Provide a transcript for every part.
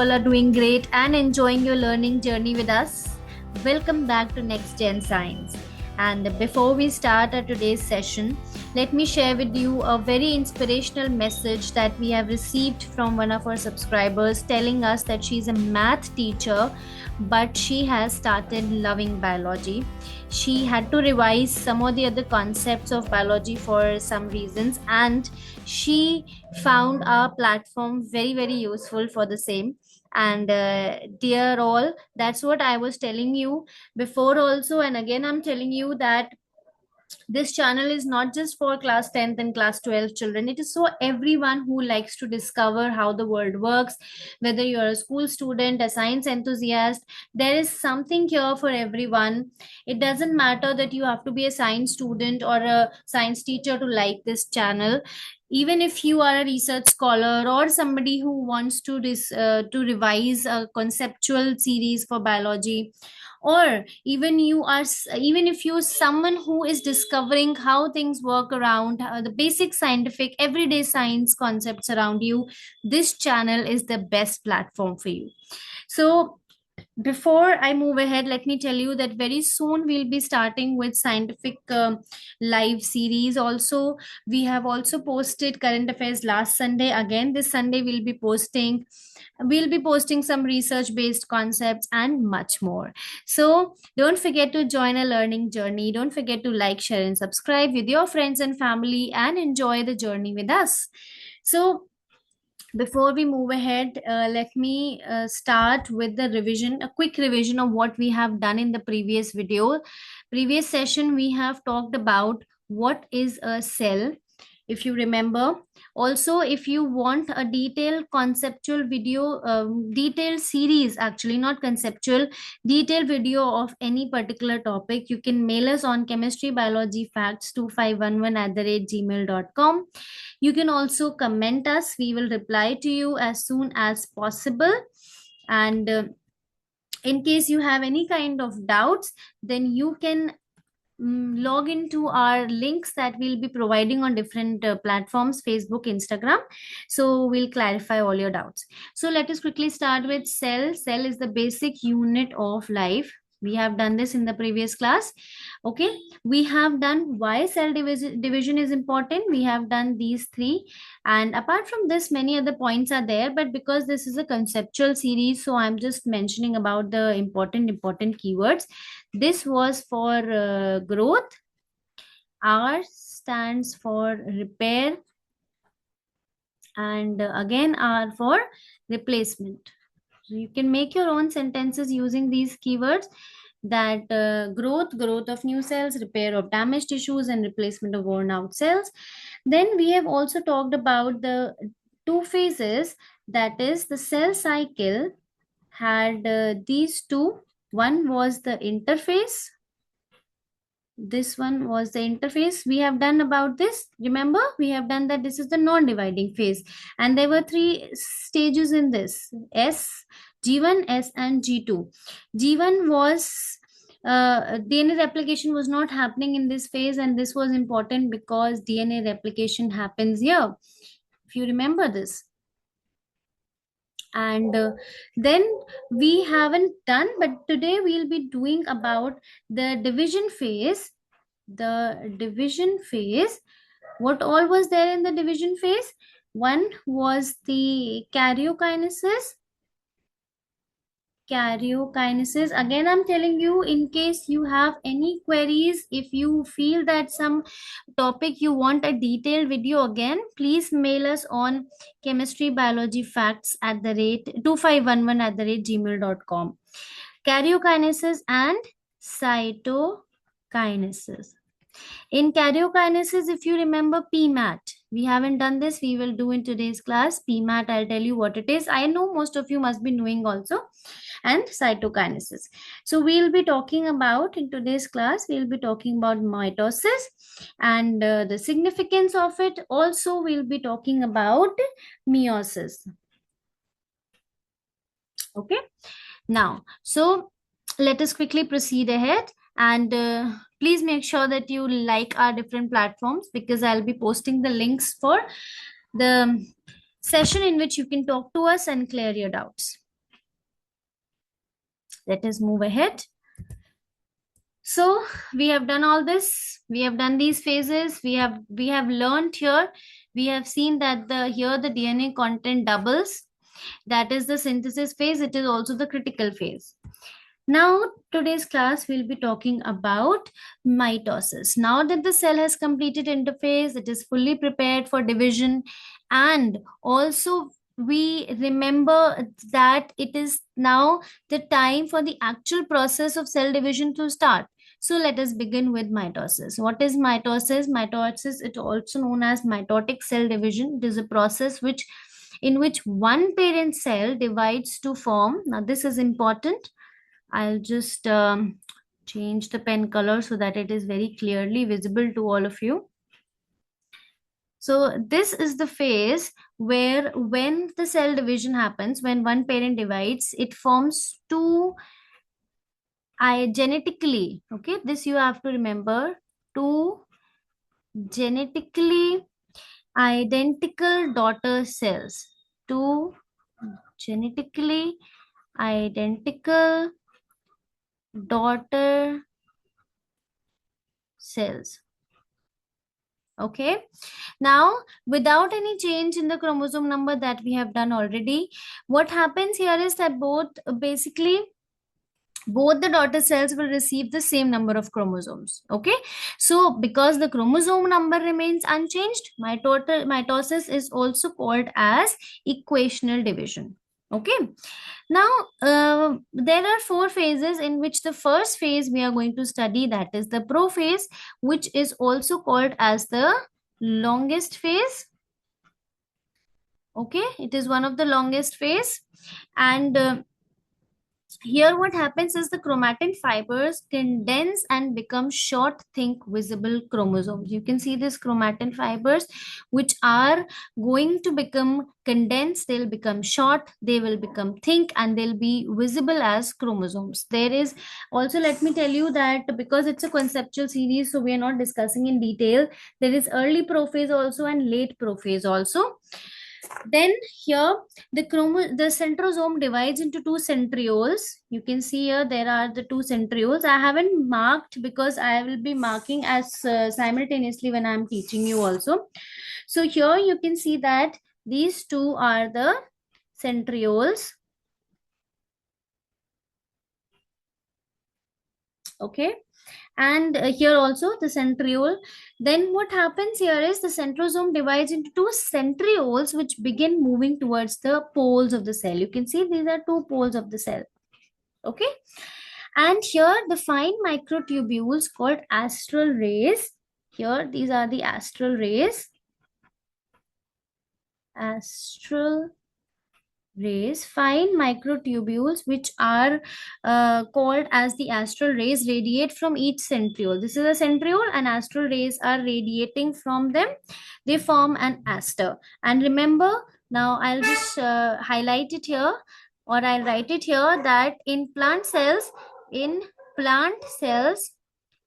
all are doing great and enjoying your learning journey with us. Welcome back to NextGenScience. And before we start our today's session, let me share with you a very inspirational message that we have received from one of our subscribers telling us that she's a math teacher, but she has started loving biology. She had to revise some of the other concepts of biology for some reasons, and she found our platform very, very useful for the same. And dear all, that's what I was telling you before also, and again I'm telling you that this channel is not just for class 10th and class 12 children. It is for everyone who likes to discover how the world works. Whether you're a school student, a science enthusiast, there is something here for everyone. It doesn't matter that you have to be a science student or a science teacher to like this channel. Even if you are a research scholar or somebody who wants to revise a conceptual series for biology, or even if you're someone who is discovering how things work around the basic scientific everyday science concepts around you, this channel is the best platform for you. So before I move ahead, let me tell you that very soon we'll be starting with scientific live series. Also, we have also posted current affairs last Sunday. Again, this Sunday we'll be posting some research based concepts and much more. So don't forget to join a learning journey. Don't forget to like, share, and subscribe with your friends and family and enjoy the journey with us. So before we move ahead, let me start with the revision, a quick revision of what we have done in the previous video. Previous session, we have talked about what is a cell, if you remember. Also, if you want a detailed conceptual video, detailed series, actually not conceptual, detailed video of any particular topic, you can mail us on chemistry biology facts 2511@gmail.com. You can also comment us. We will reply to you as soon as possible. And in case you have any kind of doubts, then you can log into our links that we'll be providing on different platforms, Facebook, Instagram. So we'll clarify all your doubts. So let us quickly start with cell. Cell is the basic unit of life. We have done this in the previous class. Okay, we have done why cell division is important. We have done these three, and apart from this many other points are there, but because this is a conceptual series, so I'm just mentioning about the important keywords. This was for growth. R stands for repair, and again R for replacement. So you can make your own sentences using these keywords, that growth of new cells, repair of damaged tissues, and replacement of worn out cells. Then we have also talked about the two phases, that is the cell cycle had these two. One was the interphase. This one was the interphase. We have done about this. Remember, we have done that this is the non-dividing phase, and there were three stages in this: S, G1, S, and G2. G1 was DNA replication was not happening in this phase, and this was important because DNA replication happens here, if you remember this. And then we haven't done, but today we'll be doing about the division phase. What all was there in the division phase? One was the karyokinesis. Again, I'm telling you, in case you have any queries, if you feel that some topic you want a detailed video, again please mail us on chemistry biology facts at the rate 2511@gmail.com. Karyokinesis and cytokinesis. In karyokinesis, if you remember PMAT, we haven't done this, we will do in today's class. PMAT, I'll tell you what it is. I know most of you must be knowing also. And cytokinesis. So we'll be talking about, in today's class, we'll be talking about mitosis and the significance of it. Also, we'll be talking about meiosis. Okay. Now, so let us quickly proceed ahead, and please make sure that you like our different platforms, because I'll be posting the links for the session in which you can talk to us and clear your doubts. Let us move ahead. So we have done all this. We have done these phases. We have learned here. We have seen that here the DNA content doubles. That is the synthesis phase. It is also the critical phase. Now, today's class we'll be talking about mitosis. Now that the cell has completed interphase, it is fully prepared for division, and also we remember that it is now the time for the actual process of cell division to start. So let us begin with mitosis. What is mitosis? Mitosis, it also known as mitotic cell division. It is a process in which one parent cell divides to form. Now this is important. I'll just change the pen color so that it is very clearly visible to all of you. So this is the phase where when the cell division happens, when one parent divides, it forms two genetically, okay, this you have to remember, two genetically identical daughter cells, two genetically identical daughter cells. Okay, now without any change in the chromosome number that we have done already, what happens here is that both the daughter cells will receive the same number of chromosomes. Okay, so because the chromosome number remains unchanged, mitosis is also called as equational division. Okay, now there are four phases in which the first phase we are going to study, that is the prophase, which is also called as the longest phase. Okay, it is one of the longest phase, and here what happens is the chromatin fibers condense and become short, thin, visible chromosomes. You can see these chromatin fibers which are going to become condensed. They'll become short, they will become thick, and they'll be visible as chromosomes. There is also, let me tell you that because it's a conceptual series, so we are not discussing in detail, there is early prophase also and late prophase also. Then here the centrosome divides into two centrioles. You can see here there are the two centrioles. I haven't marked because I will be marking as simultaneously when I am teaching you also. So here you can see that these two are the centrioles. Okay, and here also the centriole. Then what happens here is the centrosome divides into two centrioles which begin moving towards the poles of the cell. You can see these are two poles of the cell. Okay, and here the fine microtubules called astral rays. Here these are the astral rays. Astral rays, fine microtubules which are called as the astral rays, radiate from each centriole. This is a centriole and astral rays are radiating from them. They form an aster. And remember, now I'll just highlight it here, or I'll write it here, that in plant cells,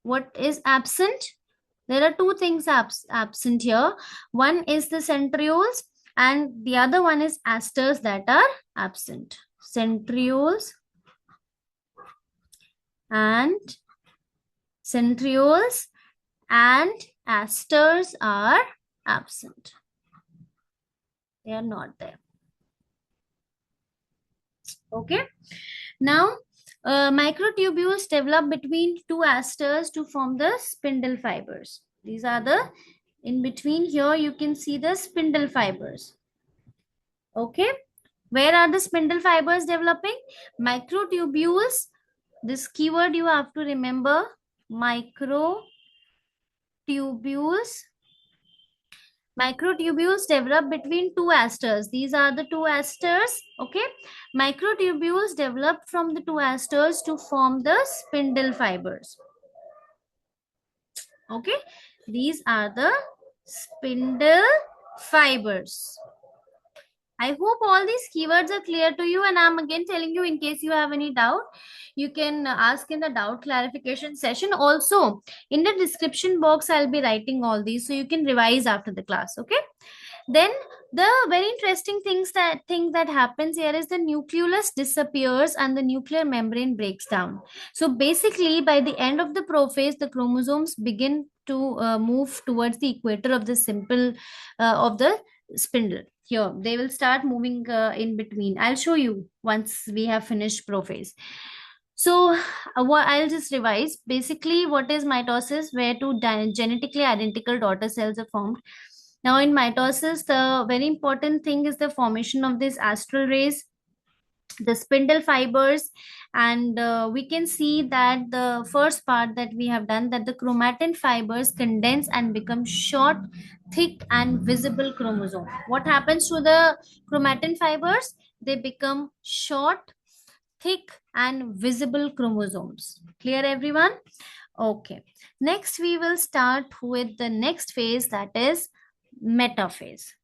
what is absent? There are two things absent here. One is the centrioles and the other one is asters that are absent. Centrioles and asters are absent. They are not there. Okay, now microtubules develop between two asters to form the spindle fibers. These are the, in between here you can see the spindle fibers. Okay, where are the spindle fibers developing? Microtubules, this keyword you have to remember, microtubules. Microtubules develop between two asters. These are the two asters. Okay, microtubules develop from the two asters to form the spindle fibers. Okay, these are the spindle fibers. I hope all these keywords are clear to you, and I'm again telling you, in case you have any doubt, you can ask in the doubt clarification session. Also, in the description box, I'll be writing all these so you can revise after the class. Okay. Then the very interesting thing that happens here is the nucleolus disappears and the nuclear membrane breaks down. So basically, by the end of the prophase, the chromosomes begin to move towards the equator of the simple of the spindle. Here, they will start moving in between. I'll show you once we have finished prophase. So, what I'll just revise. Basically, what is mitosis? Where two genetically identical daughter cells are formed. Now, in mitosis, the very important thing is the formation of these astral rays, the spindle fibers, and we can see that the first part that we have done, that the chromatin fibers condense and become short, thick, and visible chromosome. What happens to the chromatin fibers? They become short, thick, and visible chromosomes. Clear, everyone? Okay. Next, we will start with the next phase, that is metaphase.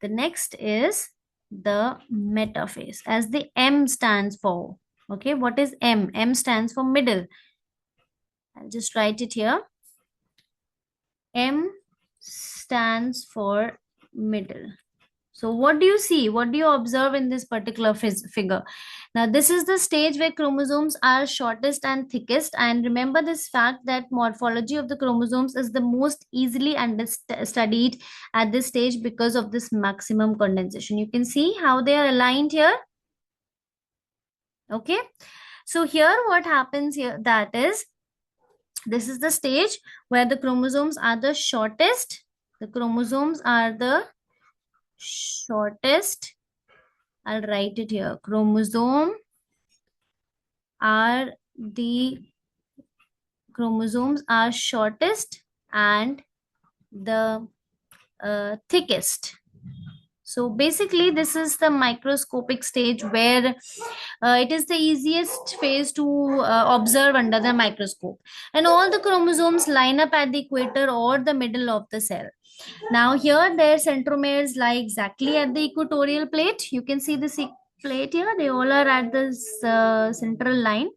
The next is the metaphase, as the M stands for. Okay, what is M? M stands for middle. I'll just write it here. M stands for middle. So what do you see? What do you observe in this particular figure? Now, this is the stage where chromosomes are shortest and thickest. And remember this fact that morphology of the chromosomes is the most easily studied at this stage because of this maximum condensation. You can see how they are aligned here. Okay. So here what happens here, that is, this is the stage where the chromosomes are the shortest. The chromosomes are the shortest. I'll write it here. Chromosomes are shortest and the thickest. So basically, this is the microscopic stage where it is the easiest phase to observe under the microscope. And all the chromosomes line up at the equator or the middle of the cell. Now here their centromeres lie exactly at the equatorial plate. You can see this plate here. They all are at this central line.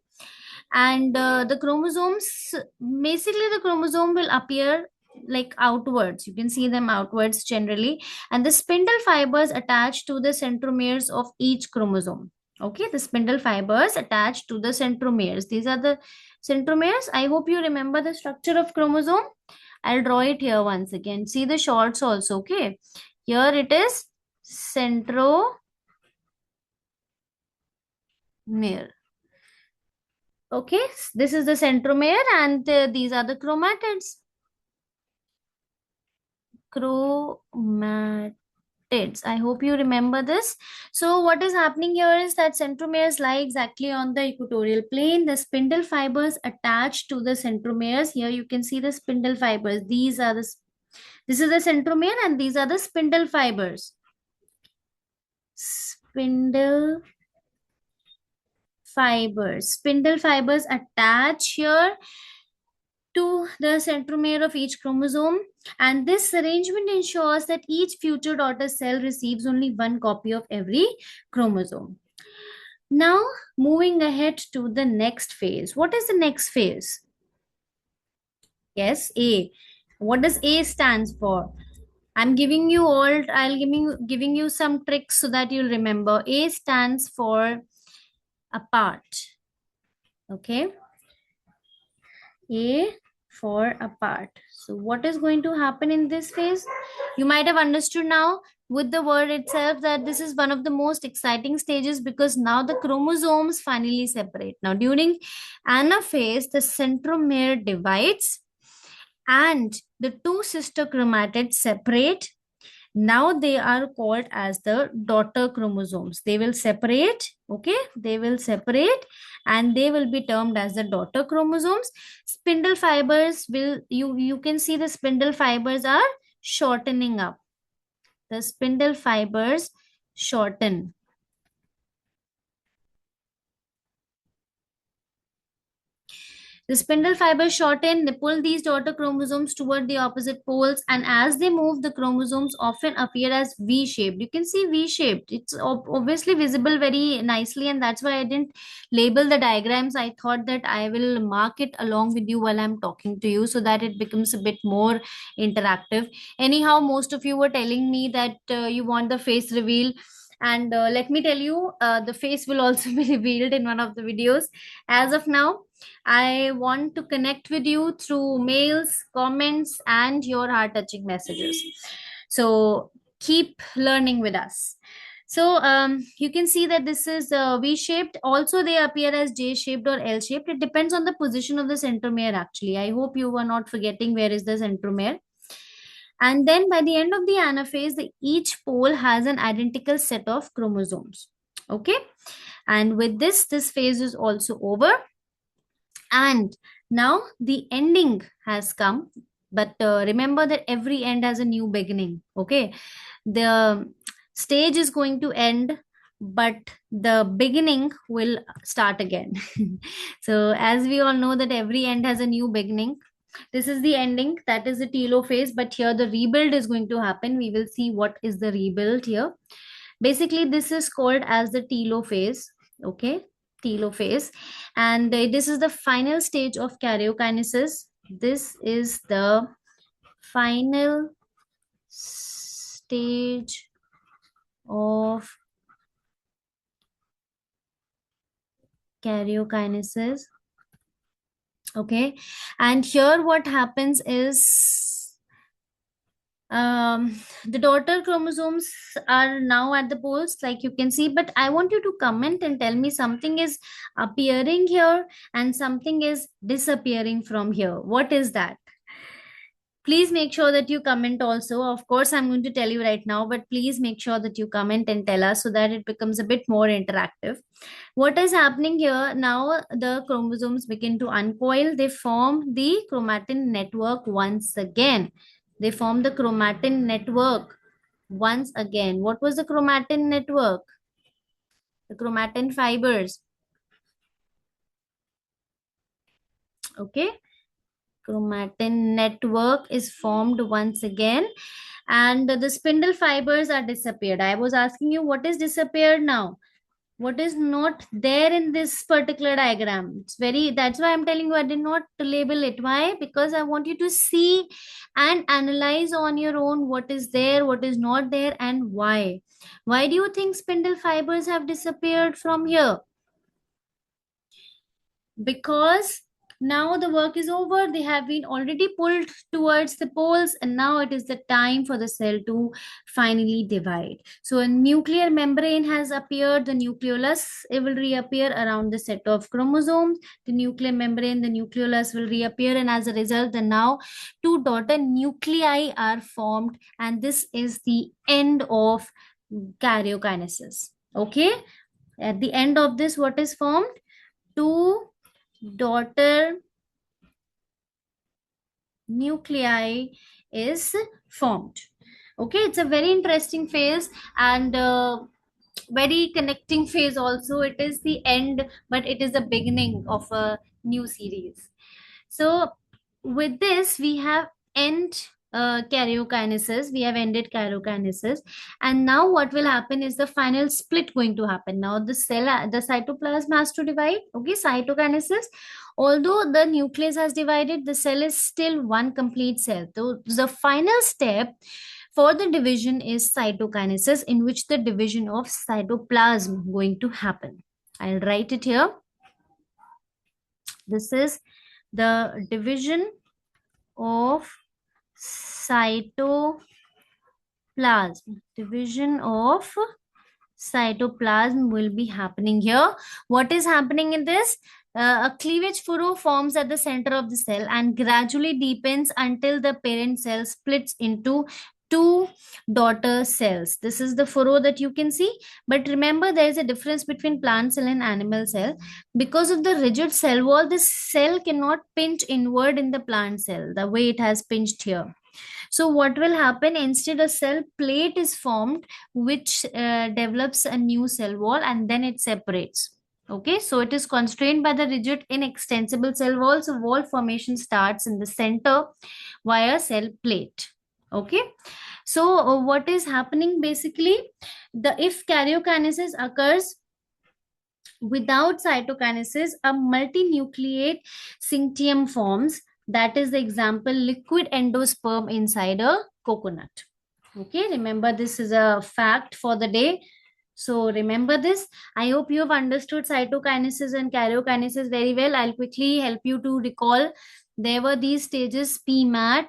And the chromosomes, basically the chromosome will appear like outwards. You can see them outwards generally. And the spindle fibers attach to the centromeres of each chromosome. Okay, the spindle fibers attached to the centromeres. These are the centromeres. I hope you remember the structure of chromosome. I'll draw it here once again. See the shorts also. Okay, here it is centromere. Okay, this is the centromere and these are the chromatids. Chromatids. I hope you remember this. So what is happening here is that centromeres lie exactly on the equatorial plane. The spindle fibers attached to the centromeres. Here you can see the spindle fibers. This is the centromere and these are the spindle fibers. Spindle fibers attach here to the centromere of each chromosome, and this arrangement ensures that each future daughter cell receives only one copy of every chromosome. Now, moving ahead to the next phase. What is the next phase? Yes, A. What does A stands for? I'm giving you all, giving you some tricks so that you'll remember. A stands for apart. Okay. A for apart. So what is going to happen in this phase? You might have understood now with the word itself that this is one of the most exciting stages because now the chromosomes finally separate. Now during Anaphase, the centromere divides and the two sister chromatids separate. Now they are called as the daughter chromosomes. They will separate, okay? They will separate and they will be termed as the daughter chromosomes. Spindle fibers will, you can see the spindle fibers are shortening up. The spindle fibers shorten. The spindle fibers shorten, they pull these daughter chromosomes toward the opposite poles, and as they move, the chromosomes often appear as V-shaped. You can see V-shaped. It's obviously visible very nicely, and that's why I didn't label the diagrams. I thought that I will mark it along with you while I'm talking to you so that it becomes a bit more interactive. Anyhow, most of you were telling me that you want the face reveal. And let me tell you, the face will also be revealed in one of the videos. As of now, I want to connect with you through mails, comments, and your heart touching messages. So keep learning with us. So you can see that this is V shaped. Also, they appear as J shaped or L shaped. It depends on the position of the centromere, actually. I hope you are not forgetting where is the centromere. And then by the end of the anaphase, each pole has an identical set of chromosomes. Okay. And with this phase is also over. And now the ending has come. But remember that every end has a new beginning. Okay. The stage is going to end, but the beginning will start again. So as we all know that every end has a new beginning, this is the ending, that is the telophase, but here the rebuild is going to happen. We will see what is the rebuild here. Basically this is called as the telophase. Okay, telophase. And this is the final stage of karyokinesis. This is the final stage of karyokinesis. Okay, and here what happens is the daughter chromosomes are now at the poles, like you can see, but I want you to comment and tell me something is appearing here and something is disappearing from here. What is that? Please make sure that you comment also. Of course, I'm going to tell you right now, but please make sure that you comment and tell us so that it becomes a bit more interactive. What is happening here now? The chromosomes begin to uncoil. They form the chromatin network once again. They form the chromatin network once again. What was the chromatin network? The chromatin fibers. Okay. Chromatin network is formed once again, and the spindle fibers are disappeared. I was asking you what is disappeared now, what is not there in this particular diagram. It's very, that's why I'm telling you I did not label it. Why? Because I want you to see and analyze on your own what is there, what is not there, and why do you think spindle fibers have disappeared from here? Because now the work is over, they have been already pulled towards the poles, and now it is the time for the cell to finally divide. So a nuclear membrane has appeared, the nucleolus, it will reappear around the set of chromosomes. The nuclear membrane, the nucleolus will reappear, and as a result the now two daughter nuclei are formed, and this is the end of karyokinesis. Okay, at the end of this, what is formed? Two daughter nuclei is formed. Okay, it's a very interesting phase and very connecting phase also. It is the end, but it is the beginning of a new series. So with this we have end karyokinesis. We have ended karyokinesis, and now what will happen is the final split going to happen. Now the cell, the cytoplasm has to divide. Okay, cytokinesis. Although the nucleus has divided, the cell is still one complete cell. So the final step for the division is cytokinesis, in which the division of cytoplasm going to happen. I'll write it here. This is the division of cytoplasm. Division of cytoplasm will be happening here. What is happening in this? A cleavage furrow forms at the center of the cell and gradually deepens until the parent cell splits into two daughter cells. This is the furrow that you can see. But remember, there is a difference between plant cell and animal cell. Because of the rigid cell wall, this cell cannot pinch inward in the plant cell the way it has pinched here. So what will happen? Instead, a cell plate is formed which develops a new cell wall, and then it separates. Okay, so it is constrained by the rigid inextensible cell wall. So wall formation starts in the center via cell plate. Okay, so what is happening basically? The if karyokinesis occurs without cytokinesis, a multinucleate syncytium forms. That is the example, liquid endosperm inside a coconut. Okay, remember this is a fact for the day. So remember this. I hope you have understood cytokinesis and karyokinesis very well. I'll quickly help you to recall. There were these stages PMAT,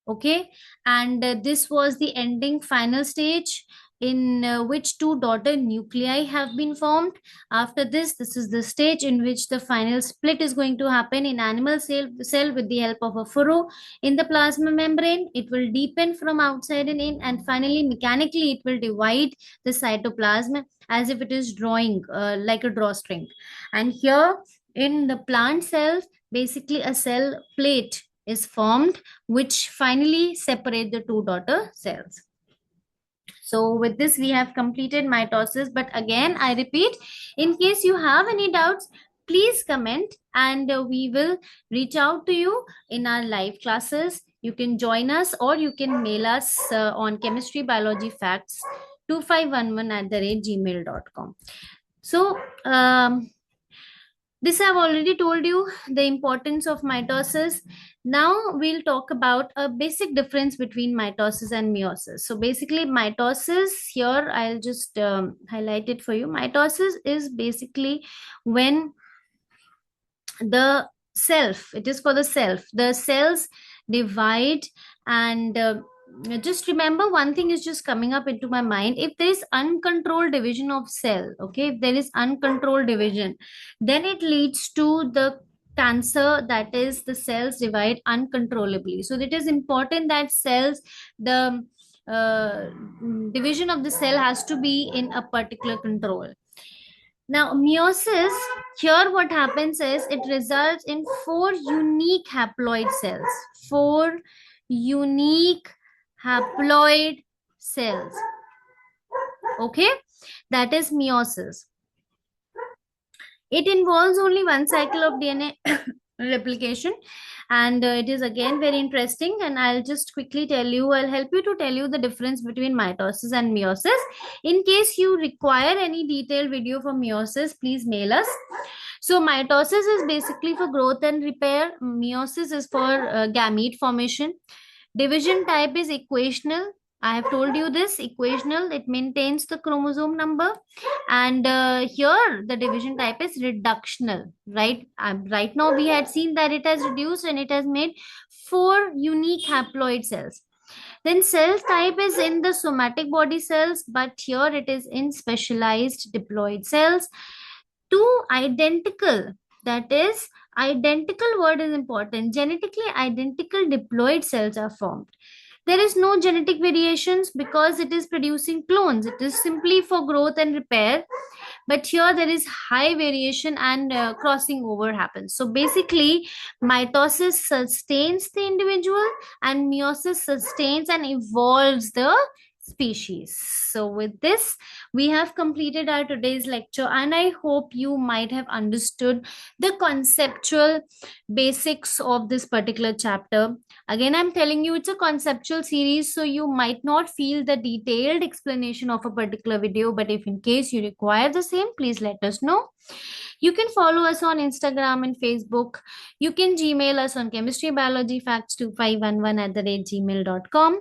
okay, and this was the ending final stage in which two daughter nuclei have been formed. After this is the stage in which the final split is going to happen in animal cell with the help of a furrow in the plasma membrane. It will deepen from outside and in, and finally mechanically it will divide the cytoplasm as if it is drawing like a drawstring. And here in the plant cells, basically a cell plate is formed which finally separate the two daughter cells. So with this we have completed mitosis, but again I repeat, in case you have any doubts, please comment and we will reach out to you in our live classes. You can join us or you can mail us on chemistry biology facts 2511 @gmail.com. So this I've already told you the importance of mitosis. Now we'll talk about a basic difference between mitosis and meiosis. So basically mitosis, here I'll just highlight it for you. Mitosis is basically when the self, it is for the self, the cells divide and just remember one thing is just coming up into my mind. If there is uncontrolled division of cell, okay, if there is uncontrolled division, then it leads to the cancer, that is the cells divide uncontrollably. So it is important that cells, the uh, division of the cell has to be in a particular control. Now, meiosis, here what happens is it results in four unique haploid cells. Four unique haploid cells. Okay, that is meiosis. It involves only one cycle of DNA replication, and it is again very interesting, and I'll just quickly tell you, I'll help you to tell you the difference between mitosis and meiosis. In case you require any detailed video for meiosis, please mail us. So mitosis is basically for growth and repair. Meiosis is for gamete formation. Division type is equational. I have told you this, equational, it maintains the chromosome number. And here the division type is reductional, right? Right now we had seen that it has reduced and it has made four unique haploid cells. Then cell type is in the somatic body cells, but here it is in specialized diploid cells. Two identical, that is identical word is important, genetically identical diploid cells are formed. There is no genetic variations because it is producing clones. It is simply for growth and repair. But here there is high variation and crossing over happens. So basically, mitosis sustains the individual and meiosis sustains and evolves the species. So with this, we have completed our today's lecture, and I hope you might have understood the conceptual basics of this particular chapter. Again, I'm telling you, it's a conceptual series, so you might not feel the detailed explanation of a particular video, but if in case you require the same, please let us know. You can follow us on Instagram and Facebook. You can Gmail us on chemistrybiologyfacts2511 @gmail.com.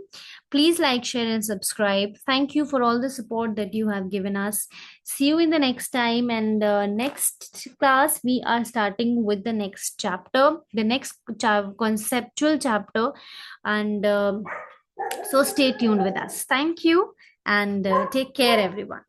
Please like, share, and subscribe. Thank you for all the support that you have given us. See you in the next time. And next class, we are starting with the next chapter, the next conceptual chapter. And so stay tuned with us. Thank you and take care, everyone.